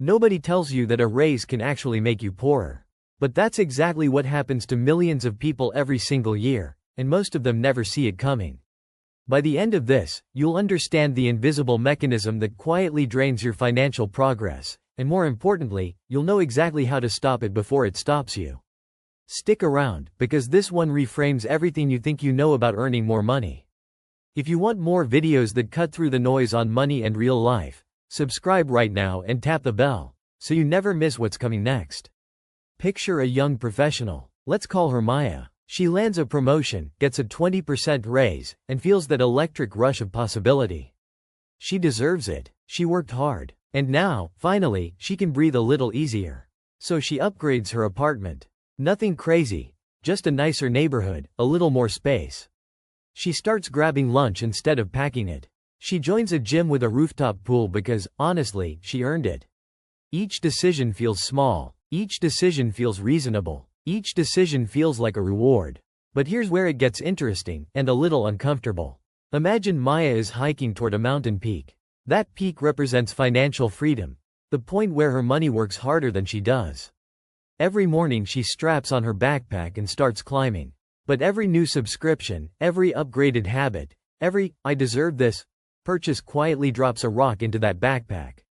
Nobody tells you that a raise can actually make you poorer. But that's exactly what happens to millions of people every single year, and most of them never see it coming. By the end of this, you'll understand the invisible mechanism that quietly drains your financial progress, and more importantly, you'll know exactly how to stop it before it stops you. Stick around, because this one reframes everything you think you know about earning more money. If you want more videos that cut through the noise on money and real life, subscribe right now and tap the bell, so you never miss what's coming next. Picture a young professional. Let's call her Maya. She lands a promotion, gets a 20% raise, and feels that electric rush of possibility. She deserves it. She worked hard. And now, finally, she can breathe a little easier. So she upgrades her apartment. Nothing crazy, just a nicer neighborhood, a little more space. She starts grabbing lunch instead of packing it. She joins a gym with a rooftop pool because, honestly, she earned it. Each decision feels small. Each decision feels reasonable. Each decision feels like a reward. But here's where it gets interesting, and a little uncomfortable. Imagine Maya is hiking toward a mountain peak. That peak represents financial freedom, the point where her money works harder than she does. Every morning she straps on her backpack and starts climbing. But every new subscription, every upgraded habit, every "I deserve this" purchase quietly drops a rock into that backpack.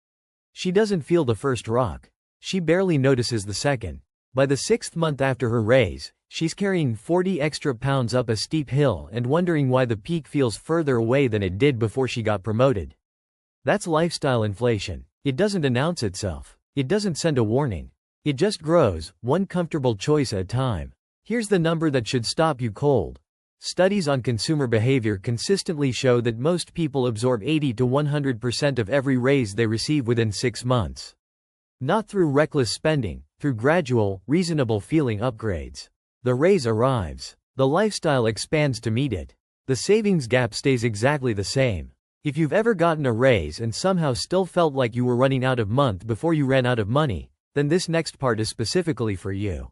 She doesn't feel the first rock. She barely notices the second. By the 6th month after her raise, she's carrying 40 extra pounds up a steep hill and wondering why the peak feels further away than it did before she got promoted. That's lifestyle inflation. It doesn't announce itself. It doesn't send a warning. It just grows, one comfortable choice at a time. Here's the number that should stop you cold. Studies on consumer behavior consistently show that most people absorb 80 to 100% of every raise they receive within 6 months. Not through reckless spending, through gradual, reasonable feeling upgrades. The raise arrives. The lifestyle expands to meet it. The savings gap stays exactly the same. If you've ever gotten a raise and somehow still felt like you were running out of money before you ran out of money, then this next part is specifically for you.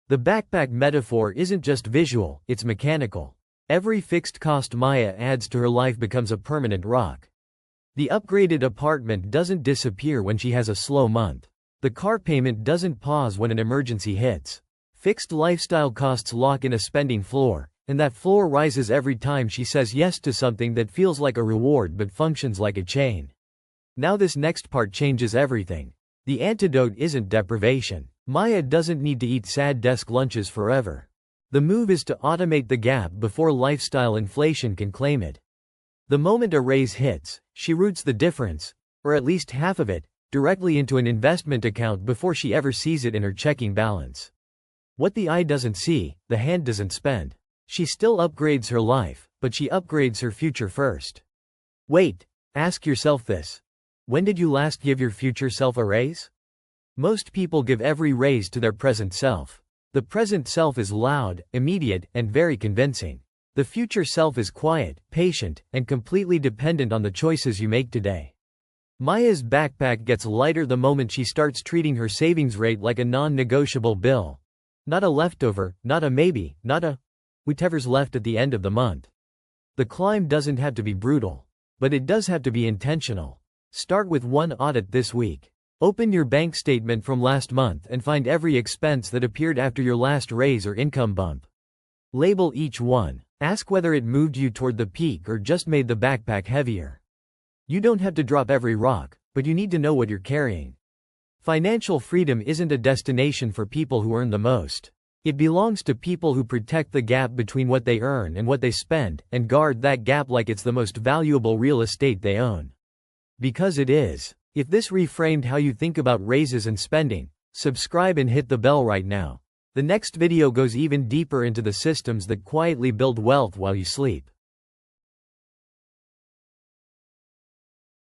The backpack metaphor isn't just visual, it's mechanical. Every fixed cost Maya adds to her life becomes a permanent rock. The upgraded apartment doesn't disappear when she has a slow month. The car payment doesn't pause when an emergency hits. Fixed lifestyle costs lock in a spending floor, and that floor rises every time she says yes to something that feels like a reward but functions like a chain. Now this next part changes everything. The antidote isn't deprivation. Maya doesn't need to eat sad desk lunches forever. The move is to automate the gap before lifestyle inflation can claim it. The moment a raise hits, she routes the difference, or at least half of it, directly into an investment account before she ever sees it in her checking balance. What the eye doesn't see, the hand doesn't spend. She still upgrades her life, but she upgrades her future first. Wait, ask yourself this. When did you last give your future self a raise? Most people give every raise to their present self. The present self is loud, immediate, and very convincing. The future self is quiet, patient, and completely dependent on the choices you make today. Maya's backpack gets lighter the moment she starts treating her savings rate like a non-negotiable bill. Not a leftover, not a maybe, not a whatever's left at the end of the month. The climb doesn't have to be brutal, but it does have to be intentional. Start with one audit this week. Open your bank statement from last month and find every expense that appeared after your last raise or income bump. Label each one. Ask whether it moved you toward the peak or just made the backpack heavier. You don't have to drop every rock, but you need to know what you're carrying. Financial freedom isn't a destination for people who earn the most. It belongs to people who protect the gap between what they earn and what they spend, and guard that gap like it's the most valuable real estate they own. Because it is. If this reframed how you think about raises and spending, subscribe and hit the bell right now. The next video goes even deeper into the systems that quietly build wealth while you sleep.